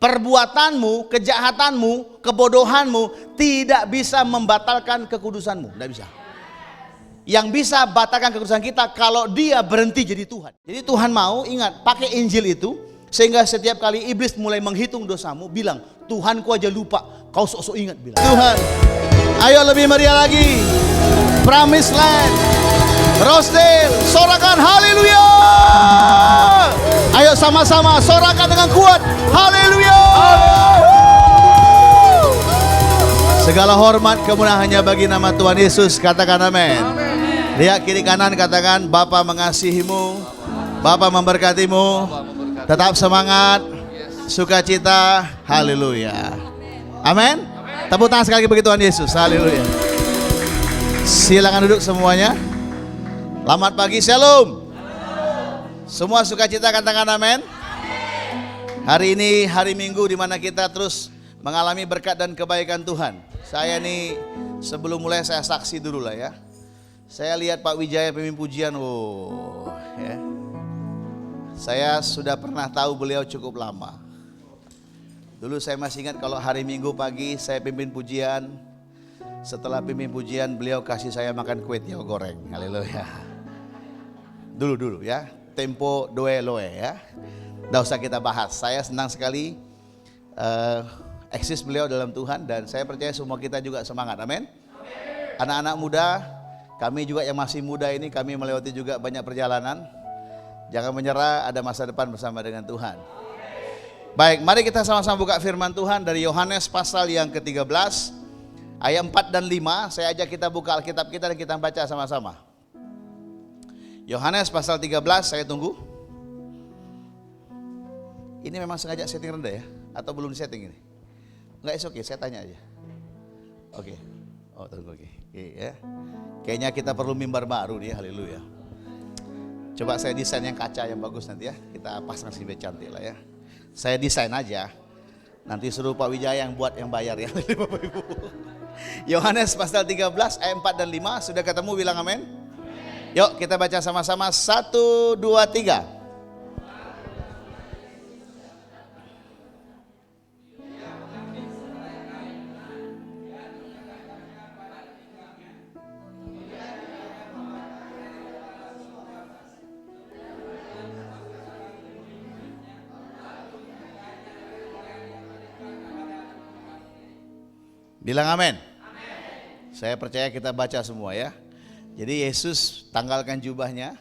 Perbuatanmu, kejahatanmu, kebodohanmu tidak bisa membatalkan kekudusanmu. Tidak bisa. Yang bisa batalkan kekudusan kita kalau dia berhenti jadi Tuhan. Jadi Tuhan mau, ingat, pakai Injil itu, sehingga setiap kali iblis mulai menghitung dosamu, bilang, Tuhan ku aja lupa, kau sok-sok ingat. Bilang, Tuhan, ayo lebih meriah lagi. Promised Land, Rosedale, sorakan haleluya. Ayo sama-sama sorakan dengan kuat, haleluya. Segala hormat kemuliaan hanya bagi nama Tuhan Yesus. Katakan amin. Lihat kiri kanan, katakan, Bapa mengasihimu, Bapa memberkatimu. Tetap semangat, sukacita, haleluya. Amin. Tepuk tangan sekali lagi bagi Tuhan Yesus, haleluya. Silakan duduk semuanya. Selamat pagi, shalom. Semua sukacita, katakan amin. Hari ini hari Minggu di mana kita terus mengalami berkat dan kebaikan Tuhan. Saya nih sebelum mulai saya saksi dulu lah ya. Saya lihat Pak Wijaya pemimpin pujian, ya. Saya sudah pernah tahu beliau cukup lama. Dulu saya masih ingat kalau hari Minggu pagi saya pimpin pujian. Setelah pimpin pujian beliau kasih saya makan kue tiaw goreng. Haleluya. Dulu ya. Tempo doe loe ya. Nggak usah kita bahas. Saya senang sekali eksis beliau dalam Tuhan. Dan saya percaya semua kita juga semangat. Amin. Anak-anak muda, kami juga yang masih muda ini, kami melewati juga banyak perjalanan. Jangan menyerah, ada masa depan bersama dengan Tuhan. Baik, mari kita sama-sama buka firman Tuhan dari Yohanes pasal yang ke-13 ayat 4 dan 5. Saya ajak kita buka Alkitab kita dan kita baca sama-sama. Yohanes pasal 13, saya tunggu. Ini memang sengaja setting rendah ya? Atau belum setting ini? Enggak, oke, saya tanya aja. Oke. Oh, tunggu, oke. Ya. Kayaknya kita perlu mimbar baru nih, haleluya. Coba saya desain yang kaca yang bagus nanti ya. Kita pasang sini cantik lah ya. Saya desain aja. Nanti suruh Pak Wijaya yang buat, yang bayar ya. Bapak Ibu. Yohanes pasal 13 ayat 4 dan 5. Sudah ketemu, bilang amin. Yuk kita baca sama-sama. 1, 2, 3. Bilang amin. Saya percaya kita baca semua ya. Jadi Yesus tanggalkan jubahnya,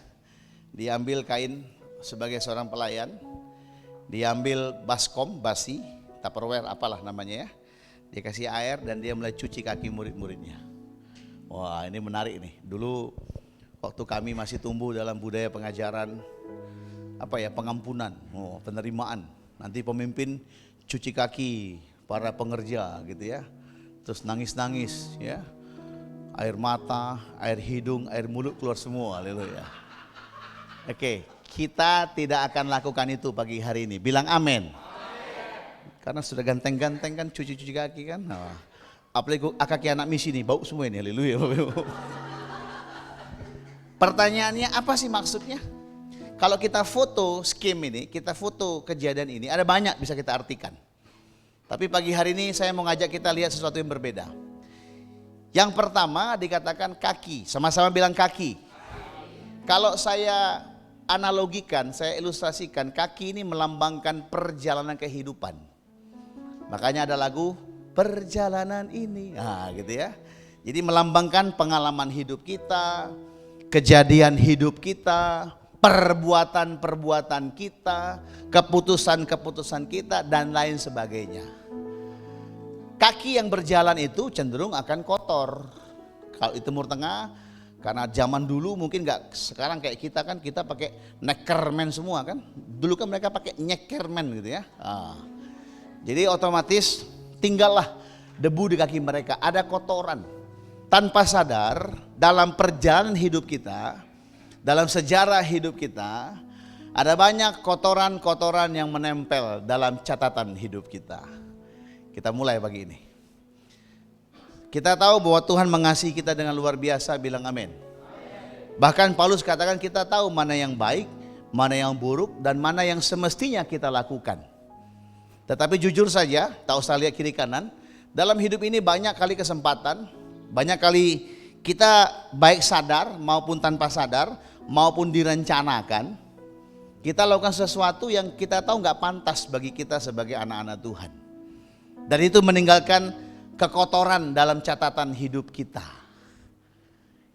diambil kain sebagai seorang pelayan, diambil baskom, basi, tupperware apalah namanya ya, dikasih air dan dia mulai cuci kaki murid-muridnya. Wah, ini menarik nih. Dulu waktu kami masih tumbuh dalam budaya pengajaran pengampunan, penerimaan. Nanti pemimpin cuci kaki para pengerja gitu ya. Terus nangis-nangis ya. Air mata, air hidung, air mulut keluar semua. Haleluya. Oke, kita tidak akan lakukan itu pagi hari ini. Bilang amin. Karena sudah ganteng-ganteng kan cuci-cuci kaki kan. Nah, apalagi kaki anak misi nih, bau semua ini. Haleluya. Pertanyaannya apa sih maksudnya? Kalau kita foto scheme ini, kita foto kejadian ini, ada banyak bisa kita artikan. Tapi pagi hari ini saya mau ngajak kita lihat sesuatu yang berbeda. Yang pertama dikatakan kaki, sama-sama bilang kaki. Kalau saya analogikan, saya ilustrasikan, kaki ini melambangkan perjalanan kehidupan. Makanya ada lagu perjalanan ini, gitu ya. Jadi melambangkan pengalaman hidup kita, kejadian hidup kita, perbuatan-perbuatan kita, keputusan-keputusan kita, dan lain sebagainya. Kaki yang berjalan itu cenderung akan kotor. Kalau di Timur Tengah, karena zaman dulu mungkin nggak sekarang kayak kita kan, kita pakai neckerman semua kan. Dulu kan mereka pakai nyekkerman gitu ya. Jadi otomatis tinggallah debu di kaki mereka, ada kotoran. Tanpa sadar dalam perjalanan hidup kita, dalam sejarah hidup kita, ada banyak kotoran-kotoran yang menempel dalam catatan hidup kita. Kita mulai pagi ini. Kita tahu bahwa Tuhan mengasihi kita dengan luar biasa, bilang amin. Bahkan Paulus katakan kita tahu mana yang baik, mana yang buruk, dan mana yang semestinya kita lakukan. Tetapi jujur saja, tak usah lihat kiri kanan. Dalam hidup ini banyak kali kesempatan, banyak kali kita baik sadar maupun tanpa sadar, maupun direncanakan, kita lakukan sesuatu yang kita tahu nggak pantas bagi kita sebagai anak-anak Tuhan. Dan itu meninggalkan kekotoran dalam catatan hidup kita.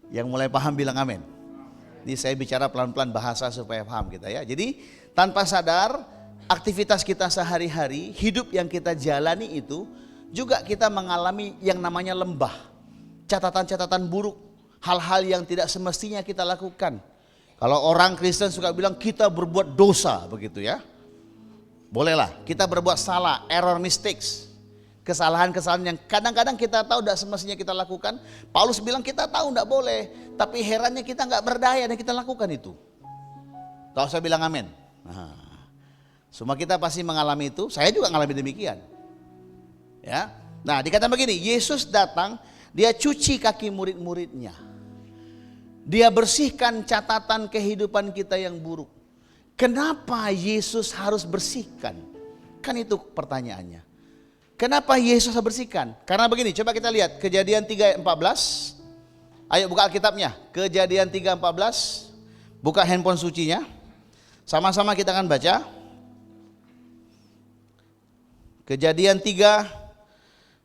Yang mulai paham bilang amin. Ini saya bicara pelan-pelan bahasa supaya paham kita ya. Jadi tanpa sadar, aktivitas kita sehari-hari, hidup yang kita jalani itu juga kita mengalami yang namanya lembah. Catatan-catatan buruk, hal-hal yang tidak semestinya kita lakukan. Kalau orang Kristen suka bilang kita berbuat dosa begitu ya. Bolehlah, kita berbuat salah, error mistakes. Kesalahan-kesalahan yang kadang-kadang kita tahu tidak semestinya kita lakukan. Paulus bilang kita tahu tidak boleh, tapi herannya kita nggak berdaya dan kita lakukan itu. Kalau saya bilang amin. Semua kita pasti mengalami itu, saya juga mengalami demikian. Ya. Nah, dikatakan begini, Yesus datang, dia cuci kaki murid-muridnya. Dia bersihkan catatan kehidupan kita yang buruk. Kenapa Yesus harus bersihkan? Kan itu pertanyaannya. Kenapa Yesus harus bersihkan? Karena begini, coba kita lihat Kejadian 3:14. Ayo buka Alkitabnya, Kejadian 3:14. Buka handphone sucinya. Sama-sama kita akan baca. Kejadian 3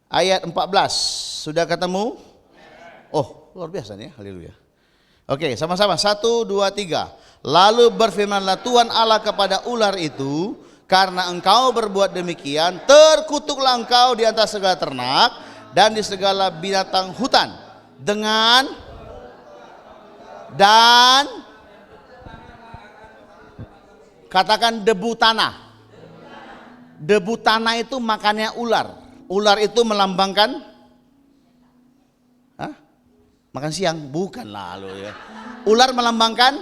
ayat 14. Sudah ketemu? Oh, luar biasa nih, haleluya. Oke, sama-sama. 1, 2, 3. Lalu berfirmanlah Tuhan Allah kepada ular itu, karena engkau berbuat demikian, terkutuklah engkau di antara segala ternak dan di segala binatang hutan dengan dan katakan debu tanah. Debu tanah itu makannya ular. Ular itu melambangkan makan siang, bukan lalu ya. Ular melambangkan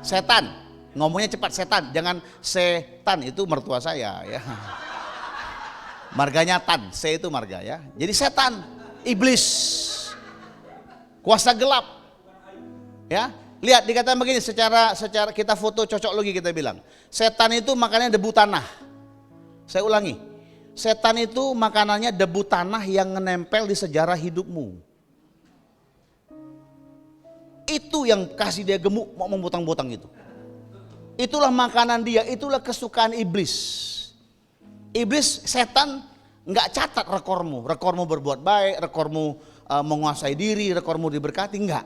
setan. Ngomongnya cepat, setan, jangan setan, itu mertua saya ya. Marganya tan, se itu marga ya. Jadi setan, iblis, kuasa gelap. Ya, lihat dikatakan begini, secara kita foto cocok logi kita bilang. Setan itu makannya debu tanah. Saya ulangi. Setan itu makanannya debu tanah yang menempel di sejarah hidupmu. Itu yang kasih dia gemuk mau membutang-butang itu. Itulah makanan dia, itulah kesukaan iblis. Iblis, setan nggak catat rekormu berbuat baik, rekormu menguasai diri, rekormu diberkati, enggak.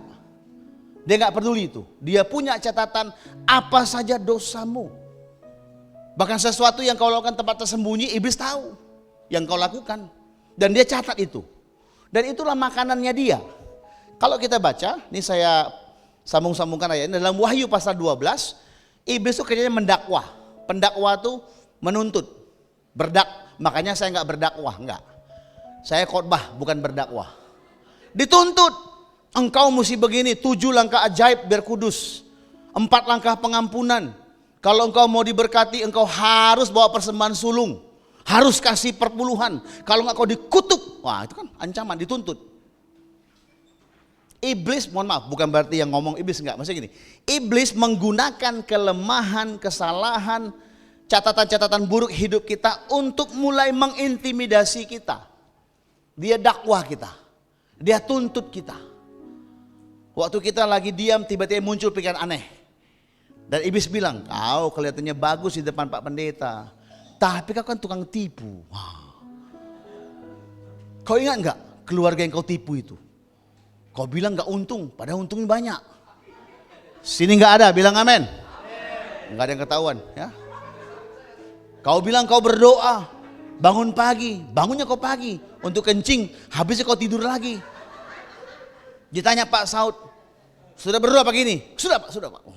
Dia nggak peduli itu. Dia punya catatan apa saja dosamu. Bahkan sesuatu yang kau lakukan tempat tersembunyi, iblis tahu yang kau lakukan. Dan dia catat itu. Dan itulah makanannya dia. Kalau kita baca, ini saya sambung-sambungkan ayat ini dalam Wahyu pasal 12. Iblis itu kerjanya mendakwah. Pendakwa itu menuntut. Makanya saya nggak berdakwah, enggak. Saya khotbah, bukan berdakwah. Dituntut. Engkau mesti begini, 7 langkah ajaib biar kudus. 4 langkah pengampunan. Kalau engkau mau diberkati, engkau harus bawa persembahan sulung. Harus kasih perpuluhan. Kalau enggak kau dikutuk. Wah, itu kan ancaman, dituntut. Iblis, mohon maaf, bukan berarti yang ngomong iblis, enggak. Maksudnya gini, iblis menggunakan kelemahan, kesalahan, catatan-catatan buruk hidup kita untuk mulai mengintimidasi kita. Dia dakwah kita. Dia tuntut kita. Waktu kita lagi diam, tiba-tiba muncul pikiran aneh. Dan iblis bilang, kau kelihatannya bagus di depan Pak Pendeta, tapi kau kan tukang tipu. Wah. Kau ingat enggak keluarga yang kau tipu itu? Kau bilang gak untung, padahal untungnya banyak. Sini gak ada, bilang amin. Gak ada yang ketahuan ya. Kau bilang kau berdoa, bangun pagi, bangunnya kau pagi untuk kencing, habisnya kau tidur lagi. Ditanya Pak Saud, sudah berdoa pagi ini? Sudah Pak, sudah Pak.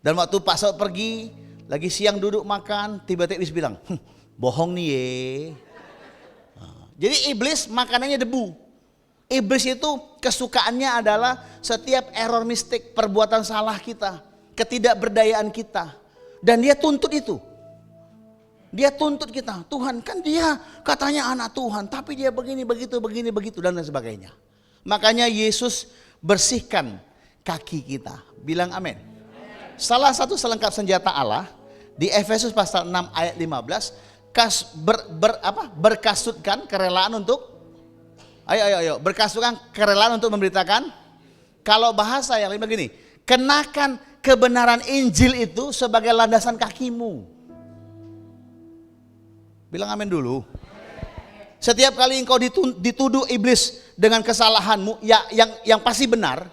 Dan waktu Pak Saud pergi, lagi siang duduk makan, tiba-tiba iblis bilang, bohong nih ye. Jadi iblis makanannya debu. Iblis itu kesukaannya adalah setiap error mistake, perbuatan salah kita, ketidakberdayaan kita. Dan dia tuntut itu. Dia tuntut kita. Tuhan kan dia katanya anak Tuhan, tapi dia begini, begitu, dan lain sebagainya. Makanya Yesus bersihkan kaki kita. Bilang amin. Salah satu selengkap senjata Allah Di Efesus pasal 6 ayat 15, berkasutkan kerelaan untuk, ayo, berkasutkan kerelaan untuk memberitakan. Kalau bahasa yang lain begini, kenakan kebenaran Injil itu sebagai landasan kakimu. Bilang amin dulu. Setiap kali engkau dituduh iblis dengan kesalahanmu, yang pasti benar,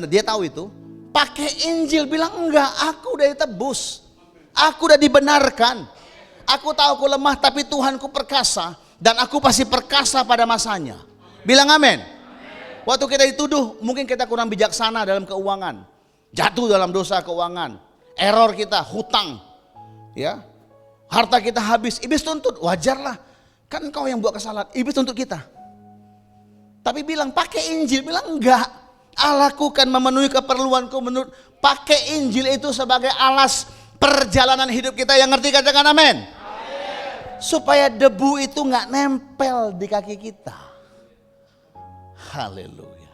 dia tahu itu. Pakai Injil, bilang enggak, aku udah ditebus, aku udah dibenarkan, aku tahu aku lemah tapi Tuhanku perkasa dan aku pasti perkasa pada masanya. Bilang amin. Waktu kita dituduh, mungkin kita kurang bijaksana dalam keuangan, jatuh dalam dosa keuangan, error kita, hutang, ya, harta kita habis, iblis tuntut, wajarlah, kan engkau yang buat kesalahan, iblis tuntut kita. Tapi bilang pakai Injil, bilang enggak, Allahku kan memenuhi keperluanku menurut. Pakai Injil itu sebagai alas perjalanan hidup kita. Yang ngerti katakan amin. Supaya debu itu nggak nempel di kaki kita. Haleluya.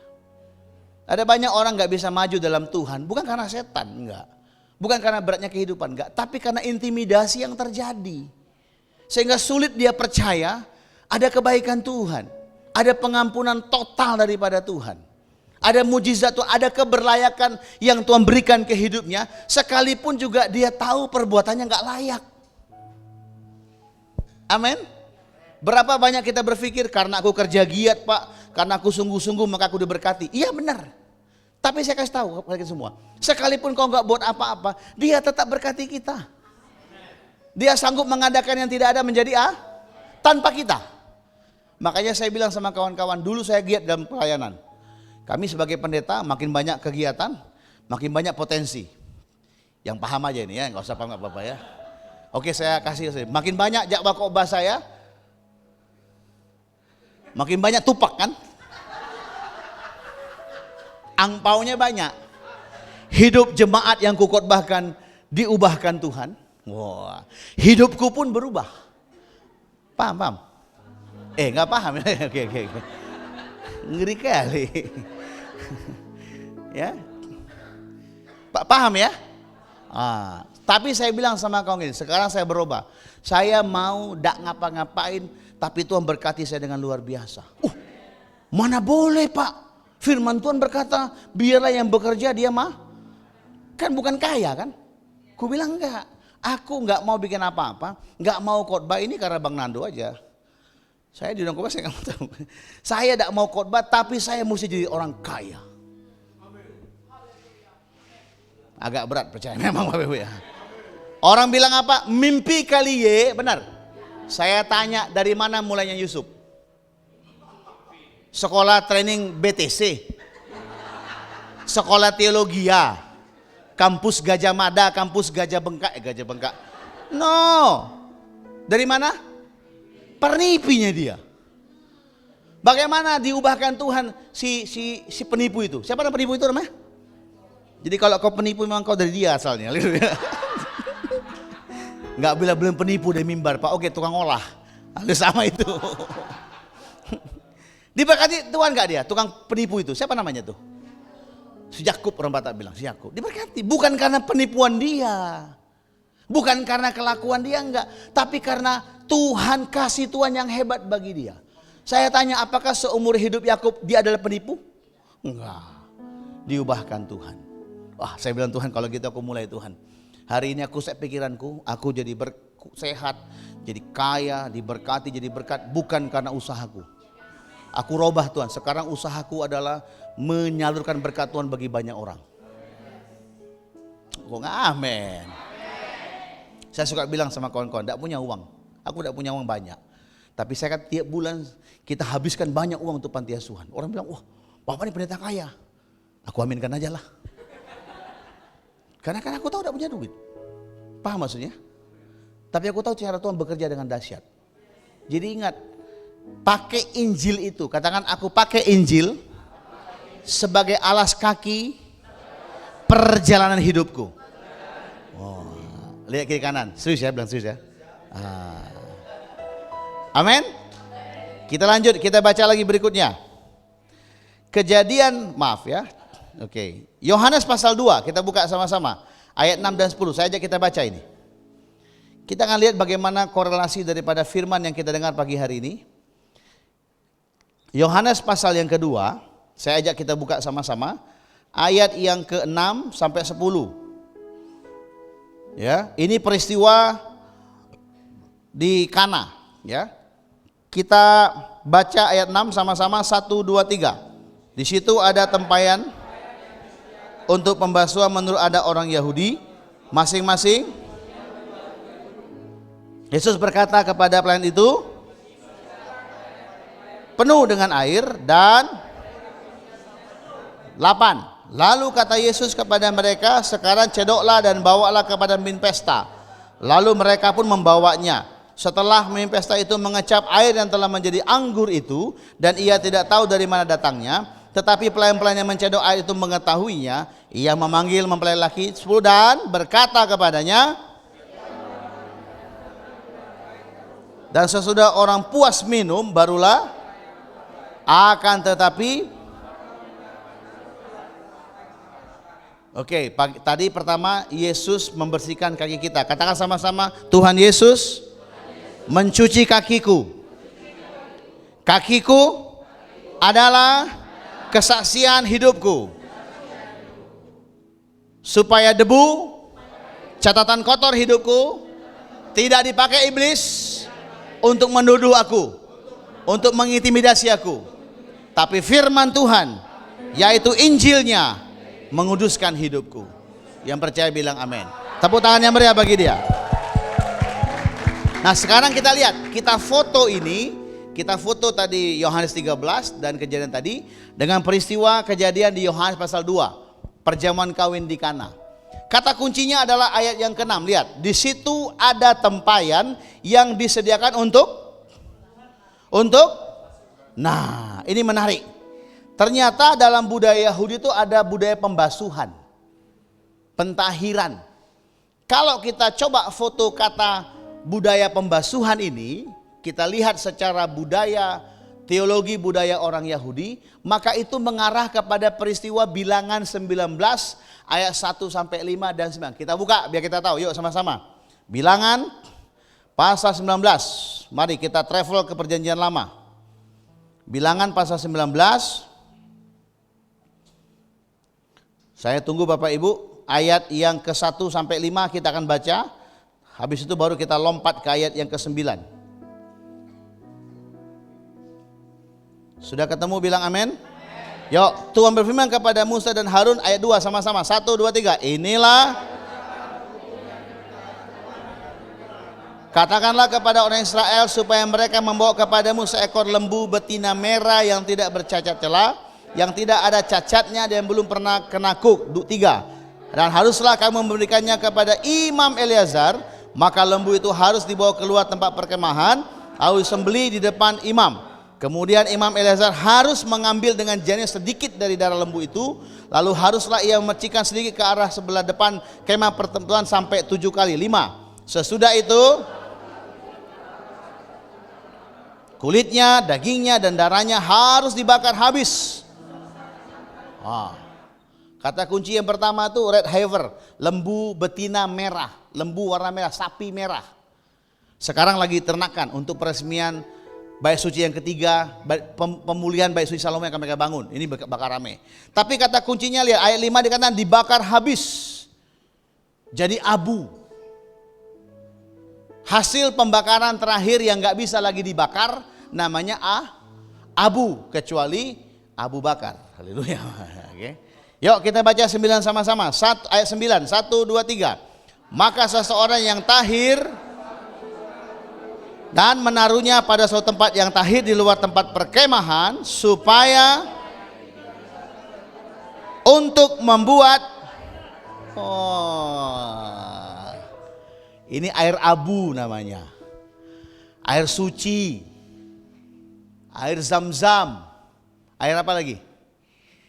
Ada banyak orang nggak bisa maju dalam Tuhan, bukan karena setan, enggak, bukan karena beratnya kehidupan, enggak, tapi karena intimidasi yang terjadi, sehingga sulit dia percaya ada kebaikan Tuhan, ada pengampunan total daripada Tuhan. Ada mujizat Tuhan, ada keberlayakan yang Tuhan berikan ke hidupnya, sekalipun juga dia tahu perbuatannya nggak layak. Amin. Berapa banyak kita berpikir karena aku kerja giat Pak, karena aku sungguh-sungguh maka aku diberkati. Iya benar. Tapi saya kasih tahu kepada kita semua, sekalipun kau nggak buat apa-apa, dia tetap berkati kita. Dia sanggup mengadakan yang tidak ada menjadi tanpa kita. Makanya saya bilang sama kawan-kawan, dulu saya giat dalam pelayanan. Kami sebagai pendeta makin banyak kegiatan, makin banyak potensi. Yang paham aja ini ya, nggak usah paham nggak apa-apa ya. Oke, saya kasih. Makin banyak jakwa khotbah saya, makin banyak tupak kan? Angpaunya banyak. Hidup jemaat yang kukhotbahkan diubahkan Tuhan. Wah, hidupku pun berubah. Paham? Nggak paham ya? Oke. Ngeri kali. Ya, paham ya? Tapi saya bilang sama kau ini, sekarang saya berubah. Saya mau dak ngapa-ngapain, tapi Tuhan berkati saya dengan luar biasa. Mana boleh Pak? Firman Tuhan berkata, biarlah yang bekerja dia mah. Kan bukan kaya kan? Ku bilang enggak. Aku enggak mau bikin apa-apa, enggak mau khotbah ini karena Bang Nando aja. Saya di khotbah saya enggak tahu. Saya enggak mau khotbah, tapi saya mesti jadi orang kaya. Agak berat percaya memang Bapak Ibu ya. Orang bilang apa? Mimpi kali ye, benar. Saya tanya dari mana mulainya Yusuf? Sekolah training BTC. Sekolah teologia. Kampus Gajah Mada, kampus Gajah Bengkak. No. Dari mana? Penipunya dia. Bagaimana diubahkan Tuhan si penipu itu? Siapa nama penipu itu namanya? Jadi kalau kau penipu memang kau dari dia asalnya. Enggak bilang penipu dari mimbar, Pak. Oke, tukang olah. Harus sama itu. Diberkati Tuhan enggak dia? Tukang penipu itu. Siapa namanya tuh? Si Yakub, orang Batak bilang, si Yakub. Diberkati bukan karena penipuan dia. Bukan karena kelakuan dia enggak, tapi karena Tuhan kasih Tuhan yang hebat bagi dia. Saya tanya, apakah seumur hidup Yakub dia adalah penipu? Enggak. Diubahkan Tuhan. Wah, saya bilang Tuhan, kalau gitu aku mulai Tuhan. Hari ini aku set pikiranku, aku jadi sehat, jadi kaya, diberkati, jadi berkat, bukan karena usahaku. Aku robah Tuhan, sekarang usahaku adalah menyalurkan berkat Tuhan bagi banyak orang. Kok nggak amin? Saya suka bilang sama kawan-kawan, tidak punya uang, aku tidak punya uang banyak. Tapi saya kan tiap bulan kita habiskan banyak uang untuk panti asuhan. Orang bilang, wah Bapak ini pendeta kaya. Aku aminkan aja lah. Karena kan aku tahu tidak punya duit. Paham maksudnya? Tapi aku tahu cara Tuhan bekerja dengan dahsyat. Jadi ingat, pakai Injil itu. Katakan, aku pakai Injil sebagai alas kaki perjalanan hidupku. Oh, lihat kiri kanan. Serius ya, bilang serius ya. Amin. Kita lanjut, kita baca lagi berikutnya. Kejadian, maaf ya. Oke. Yohanes pasal 2, kita buka sama-sama. ayat 6 dan 10. Saya ajak kita baca ini. Kita akan lihat bagaimana korelasi daripada firman yang kita dengar pagi hari ini. Yohanes pasal yang kedua, saya ajak kita buka sama-sama. Ayat yang ke-6 sampai 10. Ya, ini peristiwa di Kana, ya. Kita baca ayat 6 sama-sama, 1 2 3. Di situ ada tempayan untuk pembasuhan menurut ada orang Yahudi masing-masing. Yesus berkata kepada pelayan itu, penuh dengan air, dan 8. Lalu kata Yesus kepada mereka, sekarang cedoklah dan bawalah kepada pemimpin pesta. Lalu mereka pun membawanya. Setelah pemimpin pesta itu mengecap air yang telah menjadi anggur itu, dan ia tidak tahu dari mana datangnya, tetapi pelayan-pelayan yang mencedok air itu mengetahuinya. Ia memanggil mempelai laki 10 dan berkata kepadanya, dan sesudah orang puas minum barulah akan tetapi. Oke, tadi pertama Yesus membersihkan kaki kita. Katakan sama-sama, Tuhan Yesus mencuci kakiku. Kakiku adalah kesaksian hidupku. Supaya debu, catatan kotor hidupku tidak dipakai iblis untuk menuduh aku, untuk mengintimidasi aku. Tapi firman Tuhan, yaitu Injilnya, menguduskan hidupku. Yang percaya bilang amin. Tepuk tangan yang meriah bagi dia. Nah, sekarang kita lihat, kita foto ini, kita foto tadi Yohanes 13 dan kejadian tadi dengan peristiwa kejadian di Yohanes pasal 2, perjamuan kawin di Kana. Kata kuncinya adalah ayat yang ke-6. Lihat, di situ ada tempayan yang disediakan untuk nah, ini menarik. Ternyata dalam budaya Yahudi itu ada budaya pembasuhan, pentahiran. Kalau kita coba foto kata budaya pembasuhan ini, kita lihat secara budaya, teologi budaya orang Yahudi, maka itu mengarah kepada peristiwa Bilangan 19 ayat 1 sampai 5 dan 9. Kita buka biar kita tahu, yuk sama-sama. Bilangan pasal 19. Mari kita travel ke perjanjian lama. Bilangan pasal 19. Saya tunggu Bapak Ibu, ayat yang ke-1 sampai 5 kita akan baca. Habis itu baru kita lompat ke ayat yang ke-9. Sudah ketemu, bilang amin. Yuk, Tuhan berfirman kepada Musa dan Harun, ayat 2 sama-sama. 1 2 3. Inilah, katakanlah kepada orang Israel supaya mereka membawa kepadamu seekor lembu betina merah yang tidak bercacat celah, yang tidak ada cacatnya dan belum pernah kena kuk. 3. Dan haruslah kamu memberikannya kepada Imam Eleazar. Maka lembu itu harus dibawa keluar tempat perkemahan, lalu disembelih di depan imam. Kemudian Imam Eleazar harus mengambil dengan jarinya sedikit dari darah lembu itu, lalu haruslah ia memercikkan sedikit ke arah sebelah depan kemah pertemuan sampai 7 kali. 5. Sesudah itu kulitnya, dagingnya dan darahnya harus dibakar habis. Kata kunci yang pertama itu red heifer, lembu betina merah, lembu warna merah, sapi merah. Sekarang lagi ternakan untuk peresmian bait suci yang ketiga, pemulihan bait suci Salomo yang akan mereka bangun. Ini bakar rame. Tapi kata kuncinya lihat ayat 5 dikatakan dibakar habis. Jadi abu. Hasil pembakaran terakhir yang gak bisa lagi dibakar namanya abu, kecuali Abu Bakar. Haleluya. Oke. Yuk kita baca 9 sama-sama. Ayat 9, 1 2 3. Maka seseorang yang tahir dan menaruhnya pada suatu tempat yang tahir di luar tempat perkemahan, supaya untuk membuat ini air abu namanya, air suci, air zam-zam, air apa lagi?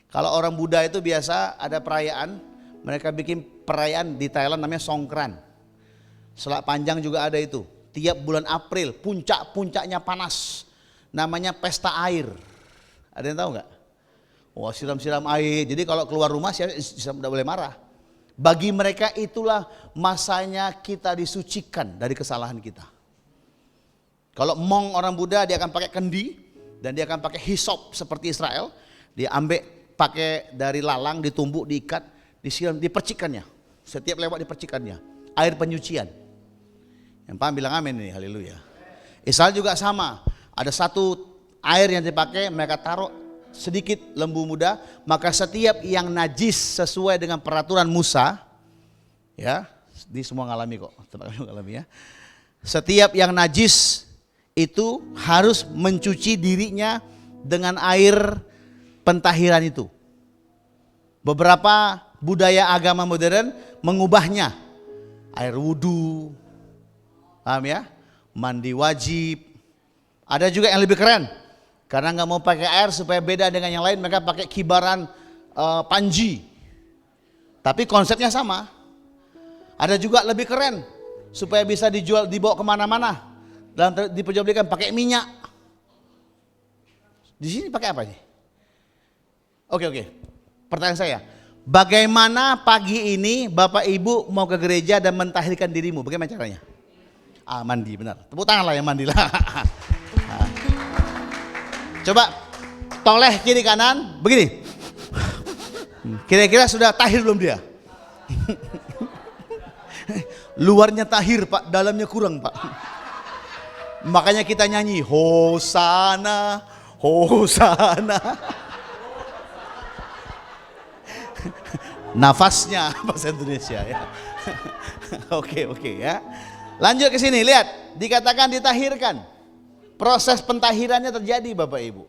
Kalau orang Buddha itu biasa ada perayaan, mereka bikin perayaan di Thailand namanya Songkran. Selak panjang juga ada itu. Tiap bulan April, puncak-puncaknya panas. Namanya pesta air. Ada yang tahu nggak? Wah, siram-siram air. Jadi kalau keluar rumah siram, tidak boleh marah. Bagi mereka itulah masanya kita disucikan dari kesalahan kita. Kalau Hmong orang Buddha dia akan pakai kendi dan dia akan pakai hisop seperti Israel. Dia ambil pakai dari lalang, ditumbuk, diikat, disiram, dipercikannya. Setiap lewat dipercikannya. Air penyucian. Yang paham bilang amin nih, haleluya. Israel juga sama. Ada satu air yang dipakai, mereka taruh sedikit lembu muda, maka setiap yang najis sesuai dengan peraturan Musa, ya, di semua ngalami kok, tempat kami ngalami ya. Setiap yang najis itu harus mencuci dirinya dengan air pentahiran itu. Beberapa budaya agama modern mengubahnya. Air wudhu, paham ya? Mandi wajib. Ada juga yang lebih keren. Karena nggak mau pakai air supaya beda dengan yang lain, mereka pakai kibaran panji. Tapi konsepnya sama. Ada juga lebih keren supaya bisa dijual, dibawa kemana-mana. Dan diperjualbelikan pakai minyak. Di sini pakai apa nih? Oke. Pertanyaan saya, bagaimana pagi ini Bapak Ibu mau ke gereja dan mentahirkan dirimu? Bagaimana caranya? Mandi, benar. Tepuk tangan lah yang mandi lah. Coba toleh kiri kanan, begini. Kira-kira sudah tahir belum dia? Luarnya tahir Pak, dalamnya kurang Pak. Makanya kita nyanyi Hosana, Hosana. Nafasnya bahasa Indonesia ya. Oke ya. Lanjut ke sini, lihat, dikatakan ditahirkan. Proses pentahirannya terjadi Bapak Ibu.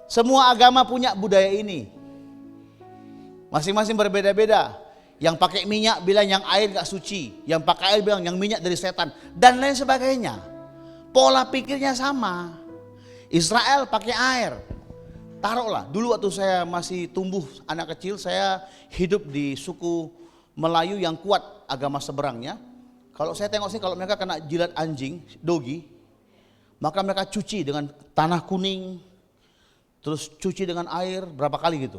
Semua agama punya budaya ini. Masing-masing berbeda-beda. Yang pakai minyak bilang yang air gak suci, yang pakai air bilang yang minyak dari setan, dan lain sebagainya. Pola pikirnya sama. Israel pakai air. Taruhlah, dulu waktu saya masih tumbuh anak kecil, saya hidup di suku Melayu yang kuat agama seberangnya. Kalau saya tengok sih, kalau mereka kena jilat anjing, dogi, maka mereka cuci dengan tanah kuning, terus cuci dengan air berapa kali gitu.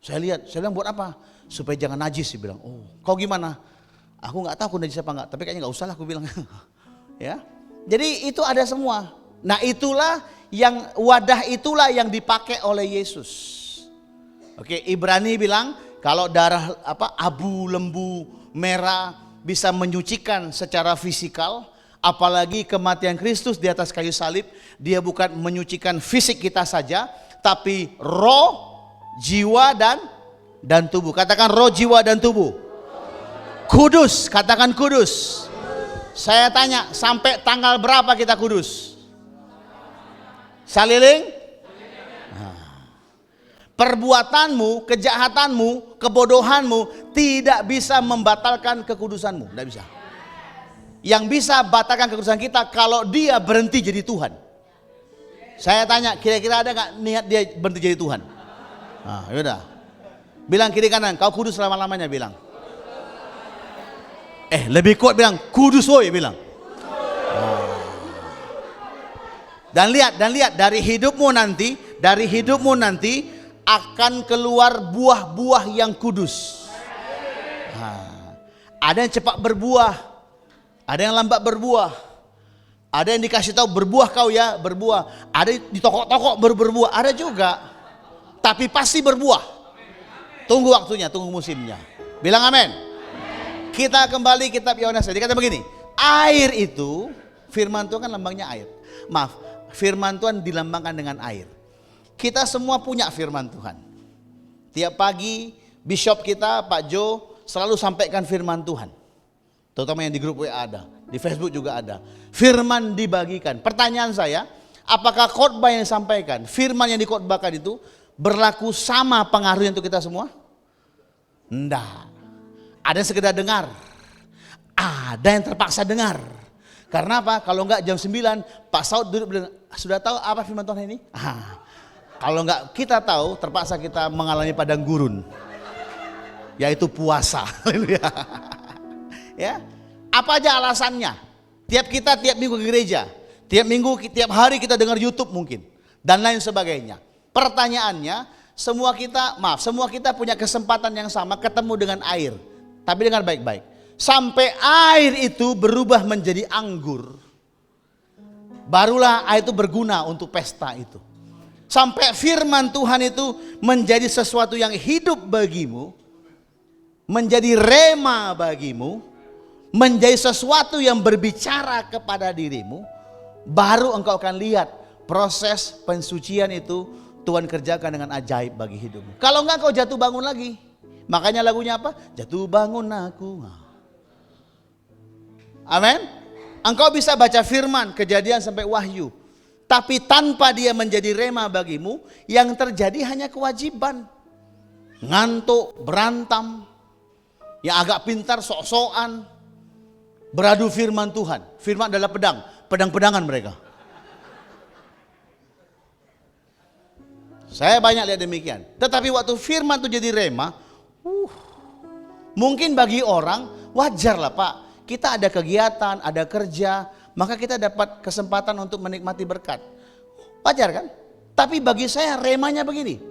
Saya bilang buat apa? Supaya jangan najis, dia bilang. Kau gimana? Aku nggak tahu aku najis apa nggak, tapi kayaknya nggak usah lah, aku bilang. Ya, jadi itu ada semua. Nah wadah itulah yang dipakai oleh Yesus. Oke, Ibrani bilang kalau darah abu lembu merah bisa menyucikan secara fisikal, apalagi kematian Kristus di atas kayu salib, dia bukan menyucikan fisik kita saja, tapi roh, jiwa dan tubuh. Katakan roh, jiwa dan tubuh. Kudus, katakan kudus. Saya tanya, sampai tanggal berapa kita kudus? Saliling? Perbuatanmu, kejahatanmu, kebodohanmu tidak bisa membatalkan kekudusanmu, tidak bisa. Yang bisa batalkan kekudusan kita kalau dia berhenti jadi Tuhan. Saya tanya, kira-kira ada nggak niat dia berhenti jadi Tuhan? Yaudah. Bilang kiri kanan, kau kudus selama-lamanya, bilang. Lebih kuat bilang, kudus woi, bilang. Dan lihat dari hidupmu nanti akan keluar buah-buah yang kudus. Ada yang cepat berbuah, ada yang lambat berbuah, ada yang dikasih tahu berbuah kau ya, berbuah. Ada di toko-toko berbuah, ada juga. Tapi pasti berbuah. Tunggu waktunya, tunggu musimnya. Bilang amin. Kita kembali kitab Yohanes. Dikata begini, air itu, firman Tuhan kan lambangnya air. Maaf, firman Tuhan dilambangkan dengan air. Kita semua punya firman Tuhan. Tiap pagi bishop kita Pak Jo selalu sampaikan firman Tuhan. Terutama yang di grup WA ada, di Facebook juga ada. Firman dibagikan. Pertanyaan saya, apakah khotbah yang disampaikan, firman yang dikhotbahkan itu berlaku sama pengaruhnya untuk kita semua? Enggak. Ada yang sekedar dengar, ada yang terpaksa dengar. Karena apa? Kalau enggak jam 9 Pak Saud duduk bilang, sudah tahu apa firman Tuhan ini? Kalau enggak kita tahu, terpaksa kita mengalami padang gurun, yaitu puasa. Ya, apa aja alasannya? Tiap minggu ke gereja, tiap hari kita dengar YouTube mungkin, dan lain sebagainya. Pertanyaannya, semua kita punya kesempatan yang sama ketemu dengan air. Tapi dengar baik-baik. Sampai air itu berubah menjadi anggur, barulah air itu berguna untuk pesta itu. Sampai firman Tuhan itu menjadi sesuatu yang hidup bagimu, menjadi rema bagimu, menjadi sesuatu yang berbicara kepada dirimu, baru engkau akan lihat proses pensucian itu Tuhan kerjakan dengan ajaib bagi hidupmu. Kalau enggak, kau jatuh bangun lagi. Makanya lagunya apa? Jatuh bangun aku. Amin. Engkau bisa baca firman, Kejadian sampai Wahyu, tapi tanpa dia menjadi rema bagimu, yang terjadi hanya kewajiban. Ngantuk, berantem, yang agak pintar sok-sokan, beradu firman Tuhan. Firman adalah pedang-pedangan mereka. Saya banyak lihat demikian. Tetapi waktu firman itu jadi rema, mungkin bagi orang wajar lah Pak. Kita ada kegiatan, ada kerja, maka kita dapat kesempatan untuk menikmati berkat. Wajar kan? Tapi bagi saya remanya begini.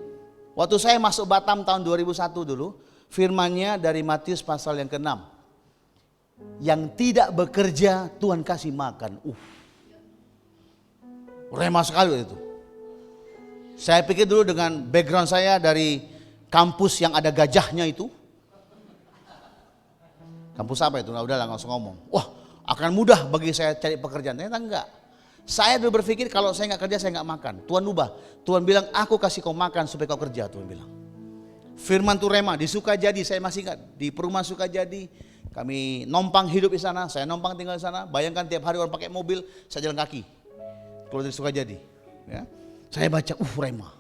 Waktu saya masuk Batam tahun 2001 dulu, firmannya dari Matius pasal yang ke-6. Yang tidak bekerja Tuhan kasih makan. Rema sekali itu. Saya pikir dulu dengan background saya dari kampus yang ada gajahnya itu. Kampus apa itu? Nah, udahlah, nggak usah ngomong. Wah, akan mudah bagi saya cari pekerjaan. Ternyata enggak. Saya dulu berpikir kalau saya nggak kerja saya nggak makan. Tuhan ubah. Tuhan bilang aku kasih kau makan supaya kau kerja. Tuhan bilang. Firman itu rema. Di Sukajadi saya masih ingat. Di perumahan Sukajadi kami nompang hidup di sana. Saya nompang tinggal di sana. Bayangkan tiap hari orang pakai mobil, saya jalan kaki keluar dari Sukajadi. Ya. Saya baca, rema.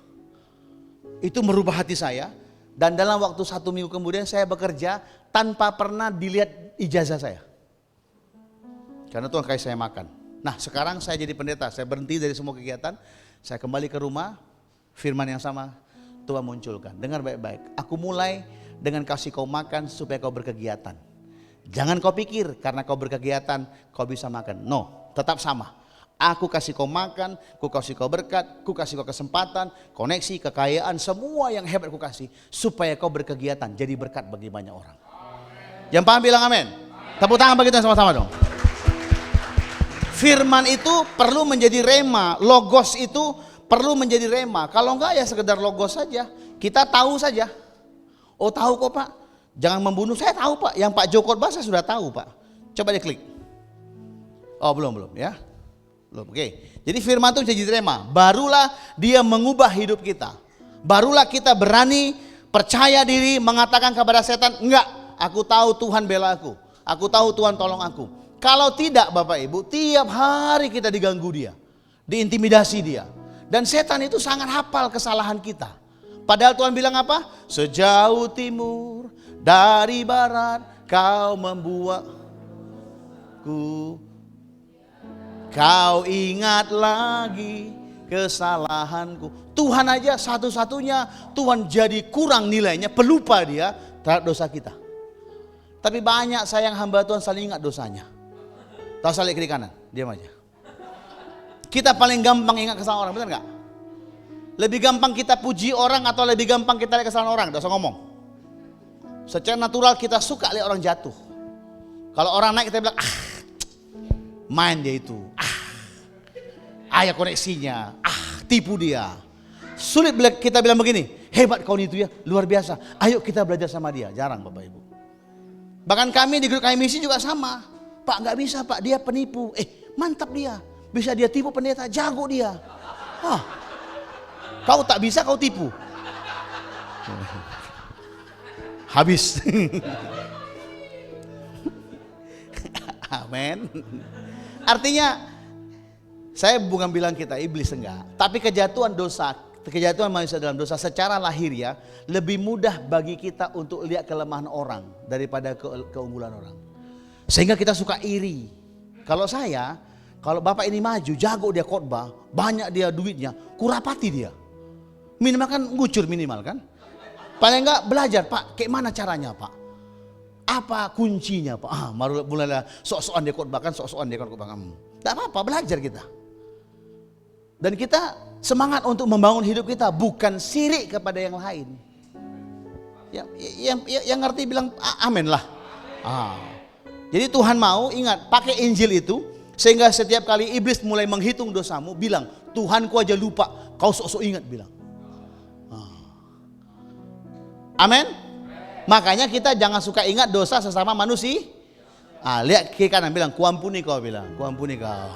Itu merubah hati saya. Dan dalam waktu 1 minggu kemudian saya bekerja tanpa pernah dilihat ijazah saya. Karena Tuhan kasih saya makan. Nah sekarang saya jadi pendeta, saya berhenti dari semua kegiatan. Saya kembali ke rumah, firman yang sama Tuhan munculkan. Dengar baik-baik, aku mulai dengan kasih kau makan supaya kau berkegiatan. Jangan kau pikir karena kau berkegiatan kau bisa makan. No, tetap sama. Aku kasih kau makan, ku kasih kau berkat, ku kasih kau kesempatan, koneksi, kekayaan, semua yang hebat ku kasih supaya kau berkegiatan, jadi berkat bagi banyak orang. Yang paham bilang amin. Tepuk tangan bagi Tuhan sama-sama dong. Firman itu perlu menjadi rema, logos itu perlu menjadi rema. Kalau enggak ya sekedar logos saja. Kita tahu saja. Oh tahu kok Pak, jangan membunuh. Saya tahu Pak, yang Pak Joko Khotbah saya sudah tahu Pak. Coba diklik. Oh belum ya. Oke. Jadi firman itu jadi rema. Barulah dia mengubah hidup kita. Barulah kita berani percaya diri mengatakan kepada setan, enggak, aku tahu Tuhan bela aku. Aku tahu Tuhan tolong aku. Kalau tidak Bapak Ibu, tiap hari kita diganggu dia, diintimidasi dia. Dan setan itu sangat hafal kesalahan kita. Padahal Tuhan bilang apa? Sejauh timur dari barat kau membuatku. Kau ingat lagi kesalahanku. Tuhan aja satu-satunya Tuhan jadi kurang nilainya, pelupa dia terhadap dosa kita. Tapi banyak sayang hamba Tuhan saling ingat dosanya. Tahu saling kiri kanan, diam aja. Kita paling gampang ingat kesalahan orang, benar nggak? Lebih gampang kita puji orang atau lebih gampang kita lihat kesalahan orang? Tidak usah ngomong. Secara natural kita suka lihat orang jatuh. Kalau orang naik kita bilang, main dia itu, ayah koneksinya, tipu dia. Sulit kita bilang begini, hebat kau itu ya, luar biasa. Ayo kita belajar sama dia. Jarang Bapak Ibu. Bahkan kami di grup kami misi juga sama. Pak nggak bisa Pak, dia penipu. Mantap dia, bisa dia tipu pendeta, jago dia. Kau tak bisa kau tipu. Habis. Amin. Artinya saya bukan bilang kita iblis, enggak. Tapi kejatuhan manusia dalam dosa secara lahiriah lebih mudah bagi kita untuk lihat kelemahan orang daripada keunggulan orang. Sehingga kita suka iri. Kalau Bapak ini maju, jago dia khotbah, banyak dia duitnya, kurapati dia. Minimal kan ngucur minimal kan. Paling enggak belajar Pak, kayak mana caranya Pak? Apa kuncinya Pak? Mulailah sok-sokan dia khotbah kan, sok-sokan dia khotbah. Tidak apa-apa, belajar kita. Dan kita semangat untuk membangun hidup kita, bukan sirik kepada yang lain. Yang ngerti bilang amin lah. Jadi Tuhan mau, ingat, pakai Injil itu, sehingga setiap kali iblis mulai menghitung dosamu, bilang, Tuhan ku aja lupa, kau sok-sok ingat, bilang. Amin. Makanya kita jangan suka ingat dosa sesama manusia. Lihat kiri kanan, bilang, kuampuni kau, bilang, kuampuni kau.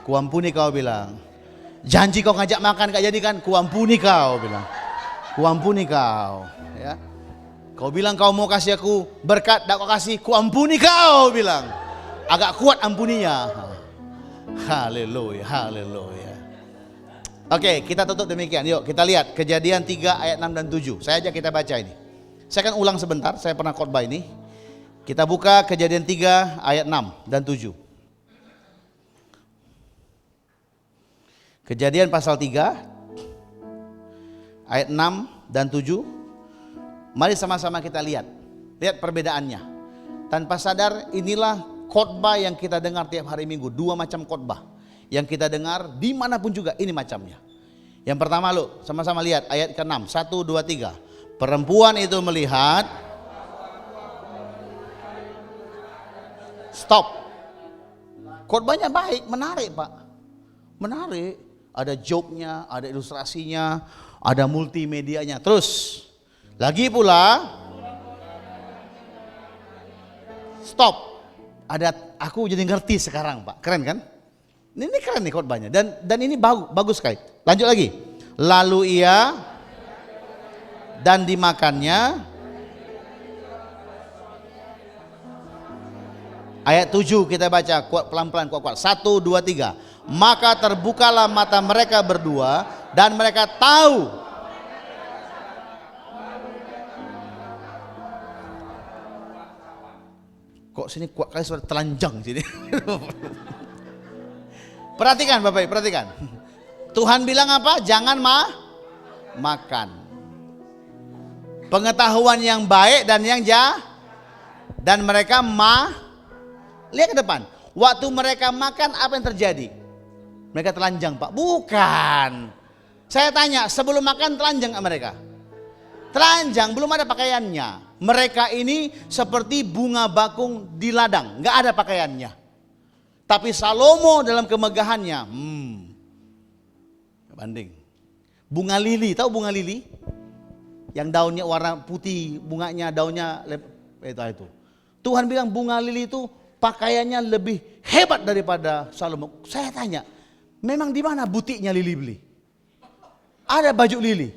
Kuampuni kau, bilang. Janji kau ngajak makan gak jadi kan, kuampuni kau, bilang. Kuampuni kau, ya. Kau bilang kau mau kasih aku berkat, tak kau kasih, kuampuni kau, bilang. Agak kuat ampuninya. Haleluya, haleluya. Oke, kita tutup demikian. Yuk kita lihat Kejadian 3 ayat 6 dan 7. Saya aja kita baca ini. Saya akan ulang sebentar, saya pernah khotbah ini. Kita buka Kejadian 3 ayat 6 dan 7. Kejadian pasal 3 ayat 6 dan 7. Mari sama-sama kita lihat. Lihat perbedaannya. Tanpa sadar inilah khotbah yang kita dengar tiap hari Minggu. 2 macam khotbah yang kita dengar dimanapun juga, ini macamnya. Yang pertama lo sama-sama lihat ayat ke-6. 1, 2, 3. Perempuan itu melihat. Stop. Khotbahnya baik, menarik Pak. Menarik. Ada joke-nya, ada ilustrasinya, ada multimedianya. Terus lagi pula, stop. Aku jadi ngerti sekarang Pak. Keren kan? Ini keren nih khotbahnya. Dan ini bagus sekali. Lanjut lagi. Lalu ia dan dimakannya. Ayat 7 kita baca pelan-pelan kuat-kuat. 1, 2, 3. Maka terbukalah mata mereka berdua dan mereka tahu. Kok sini kuat kali suara telanjang sini. Perhatikan Bapak, perhatikan. Tuhan bilang apa? Jangan makan. Pengetahuan yang baik dan yang jahat. Dan mereka lihat ke depan. Waktu mereka makan apa yang terjadi? Mereka telanjang Pak. Bukan. Saya tanya, sebelum makan telanjang mereka? Telanjang, belum ada pakaiannya. Mereka ini seperti bunga bakung di ladang, nggak ada pakaiannya. Tapi Salomo dalam kemegahannya, banding. Bunga lili, tahu bunga lili? Yang daunnya warna putih, bunganya daunnya itu. Tuhan bilang bunga lili itu pakaiannya lebih hebat daripada Salomo. Saya tanya, memang di mana butiknya lili beli? Ada baju lili?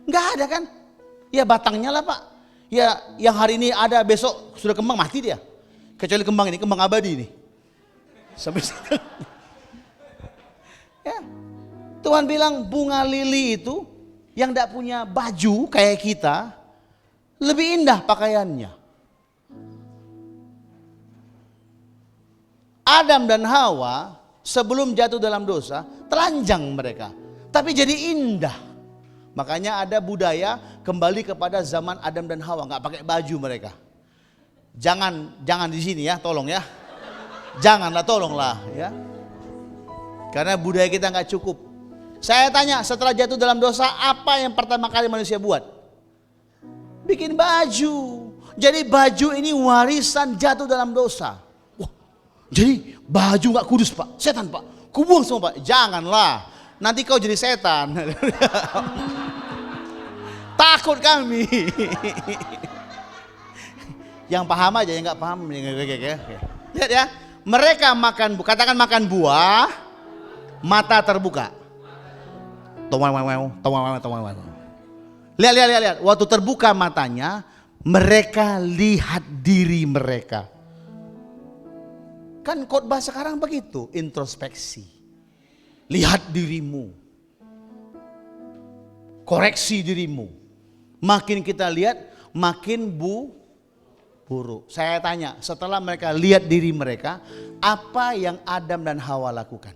Nggak ada kan? Ya batangnya lah Pak. Ya yang hari ini ada, besok sudah kembang mati dia. Kecuali kembang ini, kembang abadi ini. Sampai ya. Tuhan bilang bunga lili itu yang tidak punya baju kayak kita lebih indah pakaiannya. Adam dan Hawa sebelum jatuh dalam dosa telanjang mereka, tapi jadi indah. Makanya ada budaya kembali kepada zaman Adam dan Hawa, nggak pakai baju mereka. Jangan di sini ya, tolong ya. Janganlah, tolonglah ya. Karena budaya kita nggak cukup. Saya tanya, setelah jatuh dalam dosa, apa yang pertama kali manusia buat? Bikin baju. Jadi baju ini warisan jatuh dalam dosa. Wah, jadi baju nggak kudus Pak, setan Pak. Kubuang semua Pak. Janganlah, nanti kau jadi setan. Takut kami. Yang paham aja, yang nggak paham. Lihat ya, mereka makan, katakan makan buah, mata terbuka. Lihat. Waktu terbuka matanya, mereka lihat diri mereka. Kan khotbah sekarang begitu, introspeksi. Lihat dirimu. Koreksi dirimu. Makin kita lihat, makin buruk. Saya tanya, setelah mereka lihat diri mereka, apa yang Adam dan Hawa lakukan?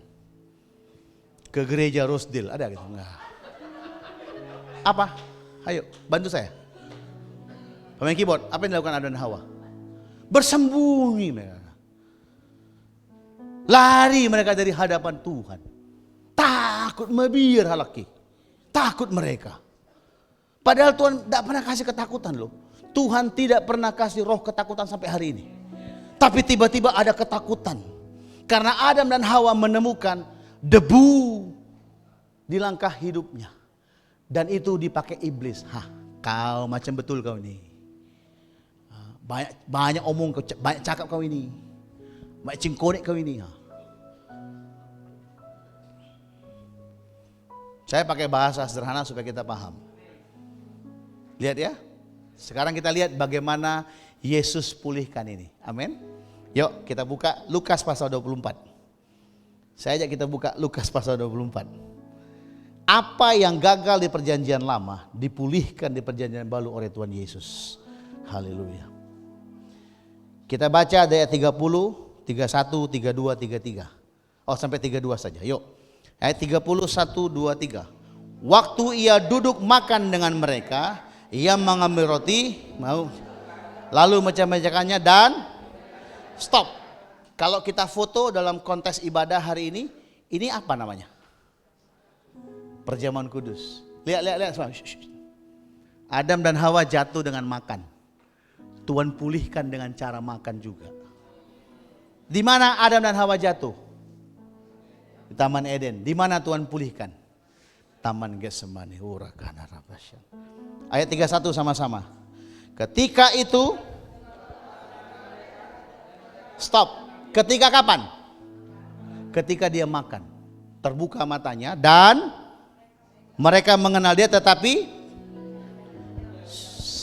Ke gereja Rosedale, ada gitu? Enggak. Apa? Ayo, bantu saya. Pemain keyboard, apa yang dilakukan Adam dan Hawa? Bersembunyi mereka. Lari mereka dari hadapan Tuhan. takut mebir halaki. Takut mereka. Padahal Tuhan tidak pernah kasih ketakutan loh. Tuhan tidak pernah kasih roh ketakutan sampai hari ini. Tapi tiba-tiba ada ketakutan. Karena Adam dan Hawa menemukan debu di langkah hidupnya. Dan itu dipakai iblis. Kau macam betul kau ini. Banyak omong, banyak cakap kau ini. Banyak cingkonek kau ini. Saya pakai bahasa sederhana supaya kita paham. Lihat ya. Sekarang kita lihat bagaimana Yesus pulihkan ini. Amin. Yuk kita buka Lukas pasal 24. Saya ajak kita buka Lukas pasal 24. Apa yang gagal di perjanjian lama dipulihkan di perjanjian baru oleh Tuhan Yesus. Haleluya. Kita baca dari ayat 30, 31, 32, 33. Sampai 32 saja. Yuk. Ayat 31, 2, 3. Waktu ia duduk makan dengan mereka, ia mengambil roti, lalu memecah-mecahkannya dan stop. Kalau kita foto dalam kontes ibadah hari ini apa namanya? Perjamuan kudus. Lihat semua. Adam dan Hawa jatuh dengan makan. Tuhan pulihkan dengan cara makan juga. Di mana Adam dan Hawa jatuh? Di Taman Eden. Di mana Tuhan pulihkan? Taman Getsemani. Ayat 31 sama-sama. Ketika itu, stop. Ketika kapan? Ketika dia makan. Terbuka matanya dan mereka mengenal dia, tetapi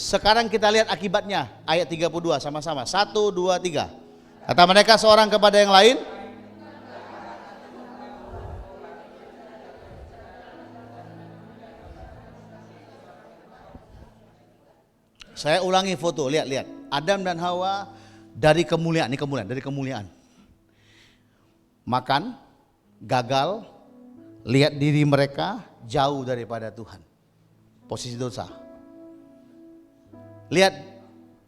sekarang kita lihat akibatnya. Ayat 32 sama-sama. 1, 2, 3. Kata mereka seorang kepada yang lain. Saya ulangi foto, lihat. Adam dan Hawa dari kemuliaan, dari kemuliaan. Makan, gagal, lihat diri mereka jauh daripada Tuhan. Posisi dosa. Lihat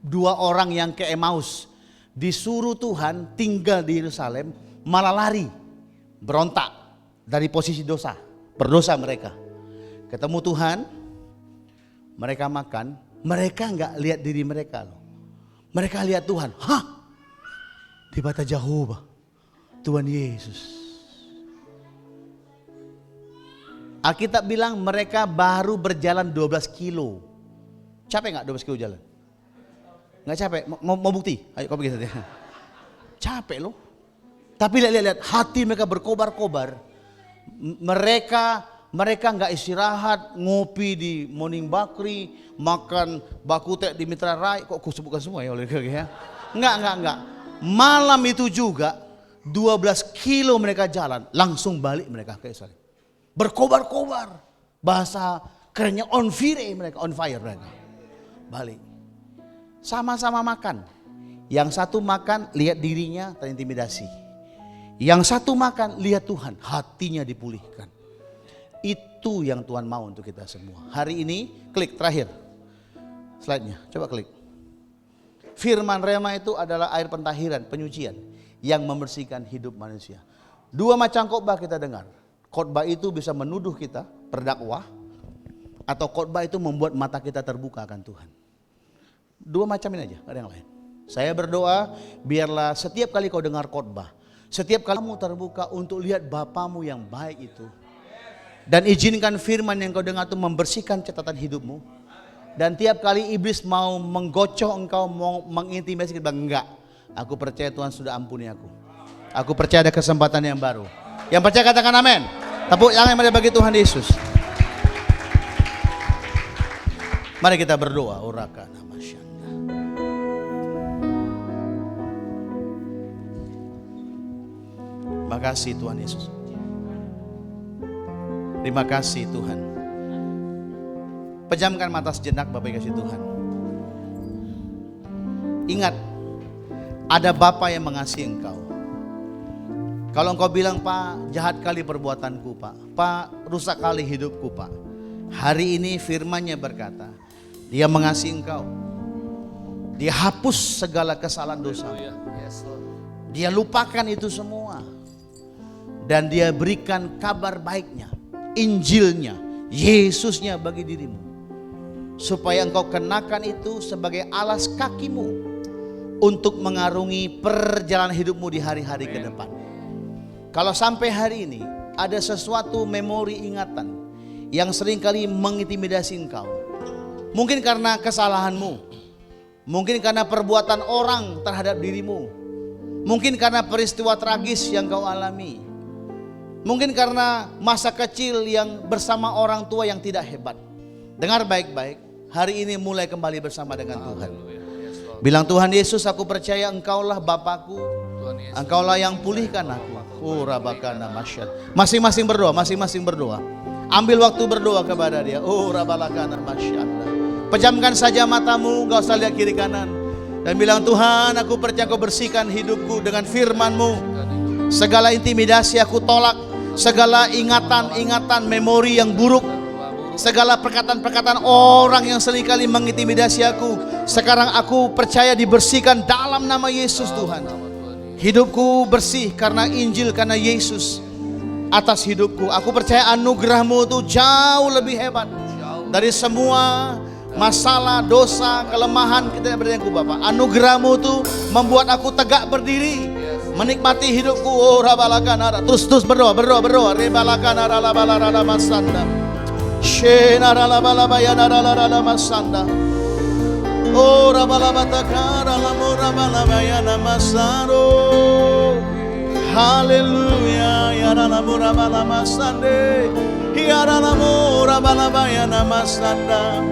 dua orang yang ke Emmaus, disuruh Tuhan tinggal di Yerusalem, malah lari, berontak dari posisi dosa, berdosa mereka. Ketemu Tuhan, mereka makan. Mereka enggak lihat diri mereka loh. Mereka lihat Tuhan. Di mata Jehovah, Tuhan Yesus. Alkitab bilang mereka baru berjalan 12 kilo. Capek enggak 12 kilo jalan? Enggak capek? Mau bukti? Ayo kau pergi saja. Capek loh. Tapi lihat, hati mereka berkobar-kobar. Mereka nggak istirahat, ngopi di Morning Bakery, makan bakutek di Mitra Rai. Kok aku sebutkan semua ya oleh ya? Enggak. Malam itu juga 12 kilo mereka jalan, langsung balik mereka ke Yerusalem. Berkobar-kobar. Bahasa kerennya on fire mereka. Balik. Sama-sama makan. Yang satu makan lihat dirinya terintimidasi. Yang satu makan lihat Tuhan, hatinya dipulihkan. Itu yang Tuhan mau untuk kita semua. Hari ini klik terakhir slide-nya, coba klik. Firman Rema itu adalah air pentahiran, penyucian yang membersihkan hidup manusia. Dua macam khotbah kita dengar. Khotbah itu bisa menuduh kita berdakwah, atau khotbah itu membuat mata kita terbuka akan Tuhan. Dua macam ini aja, gak ada yang lain. Saya berdoa biarlah setiap kali kau dengar khotbah, setiap kali kamu terbuka untuk lihat Bapamu yang baik itu. Dan izinkan firman yang kau dengar itu membersihkan catatan hidupmu. Dan tiap kali iblis mau menggocok engkau, mau mengintimidasi, enggak. Aku percaya Tuhan sudah ampuni aku. Aku percaya ada kesempatan yang baru. Yang percaya katakan amin. Tepuk tangan bagi Tuhan Yesus. Mari kita berdoa. Terima kasih Tuhan Yesus. Terima kasih Tuhan. Pejamkan mata sejenak Bapak kasih Tuhan. Ingat, ada Bapa yang mengasihi engkau. Kalau engkau bilang, Pak, jahat kali perbuatanku Pak. Pak, rusak kali hidupku Pak. Hari ini firman-Nya berkata, Dia mengasihi engkau. Dia hapus segala kesalahan dosa. Dia lupakan itu semua. Dan Dia berikan kabar baiknya. Injilnya, Yesusnya bagi dirimu. Supaya engkau kenakan itu sebagai alas kakimu untuk mengarungi perjalanan hidupmu di hari-hari ke depan. Kalau sampai hari ini ada sesuatu memori ingatan yang seringkali mengintimidasi engkau, mungkin karena kesalahanmu, mungkin karena perbuatan orang terhadap dirimu, mungkin karena peristiwa tragis yang kau alami, mungkin karena masa kecil yang bersama orang tua yang tidak hebat. Dengar baik-baik, hari ini mulai kembali bersama dengan Tuhan. Bilang, Tuhan Yesus, aku percaya Engkaulah Bapakku, Engkaulah yang pulihkan aku. Rabakana masyad. Masing-masing berdoa, masing-masing berdoa. Ambil waktu berdoa kepada Dia. Rabalakana masyad. Pejamkan saja matamu, gak usah lihat kiri kanan, dan bilang, Tuhan, aku percaya Kau bersihkan hidupku dengan firman-Mu. Segala intimidasi aku tolak, segala ingatan-ingatan memori yang buruk, segala perkataan-perkataan orang yang seringkali mengintimidasi aku, sekarang aku percaya dibersihkan dalam nama Yesus. Tuhan, hidupku bersih karena Injil, karena Yesus atas hidupku. Aku percaya anugerah-Mu itu jauh lebih hebat dari semua masalah, dosa, kelemahan kita berdengku Bapak. Anugerah-Mu itu membuat aku tegak berdiri, menikmati hidupku. Rabalakana. Terus berdoa. Rebalakana ralabalarala masanda. Shena ralabalabaya ralalarala masanda. Rabalabatakara lamurabalabaya namasaro. Haleluya. Ya ralamurabalamasande. Ya ralamurabalabaya namasanda.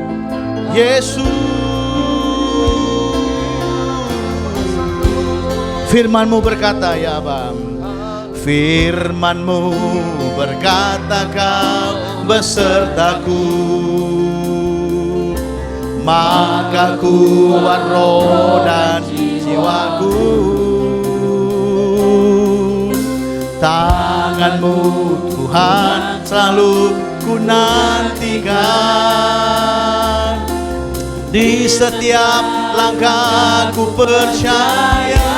Yesus, firman-Mu berkata, ya Bapa, firman-Mu berkata Kau besertaku, maka kuat roh dan jiwaku. Tangan-Mu Tuhan selalu ku nantikan. Di setiap langkahku percaya,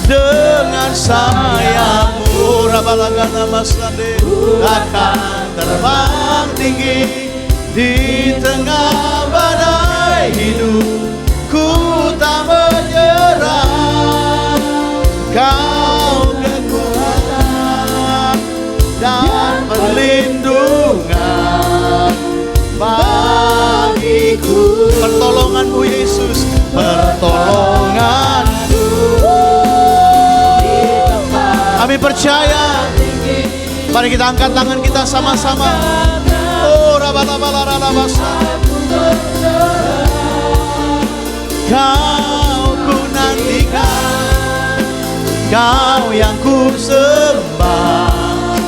dengan sayap-Mu Rabalagana Masande akan terbang tinggi di tengah badai hidup. Ku tak menyerah, Kau kekuatan dan perlindungan bagiku. Pertolongan-Mu Yesus, pertolongan-Mu. Kami percaya. Mari kita angkat tangan kita sama-sama. Kau ku nantikan, Kau yang ku sembah,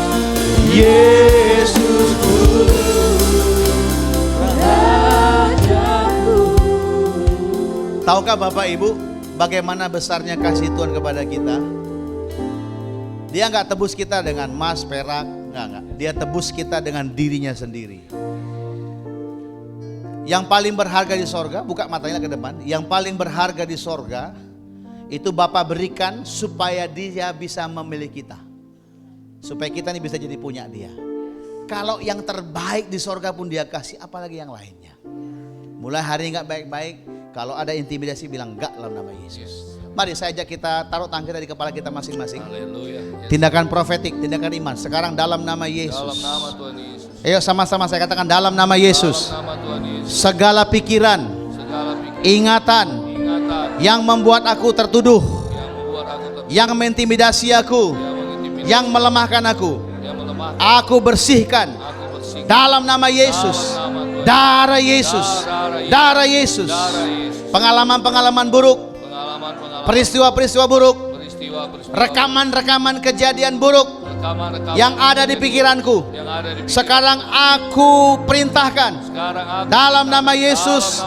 Yesusku. Tahukah Bapak Ibu bagaimana besarnya kasih Tuhan kepada kita? Dia nggak tebus kita dengan emas, perak, nggak. Dia tebus kita dengan dirinya sendiri. Yang paling berharga di sorga, buka matanya ke depan. Yang paling berharga di sorga itu Bapa berikan supaya Dia bisa memilih kita, supaya kita ini bisa jadi punya Dia. Kalau yang terbaik di sorga pun Dia kasih, apalagi yang lainnya. Mulai hari ini nggak baik-baik, kalau ada intimidasi bilang enggak dalam nama Yesus. Mari saya ajak kita taruh tangan kita di kepala kita masing-masing. Haleluya. Tindakan profetik, tindakan iman. Sekarang dalam nama Yesus. Dalam nama Tuhan Yesus. Ayo sama-sama saya katakan dalam nama Yesus. Dalam nama Tuhan Yesus. Segala pikiran, ingatan yang membuat aku tertuduh, yang mengintimidasi aku, yang melemahkan aku bersihkan dalam nama Yesus. Darah Yesus. Darah Yesus. Pengalaman-pengalaman buruk, peristiwa-peristiwa buruk, rekaman-rekaman kejadian buruk yang ada di pikiranku, sekarang aku perintahkan dalam nama Yesus,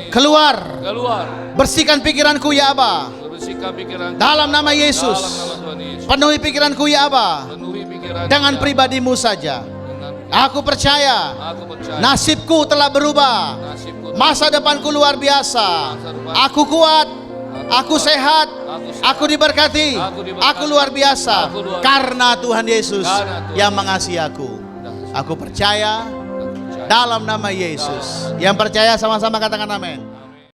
keluar. Bersihkan pikiranku ya Aba, dalam nama Yesus. Penuhi pikiranku ya Aba dengan pribadi-Mu saja. Aku percaya nasibku telah berubah, masa depanku luar biasa. Aku kuat, aku sehat, aku diberkati, aku luar biasa karena Tuhan Yesus yang mengasihi aku. Aku percaya dalam nama Yesus. Yang percaya sama-sama katakan amin.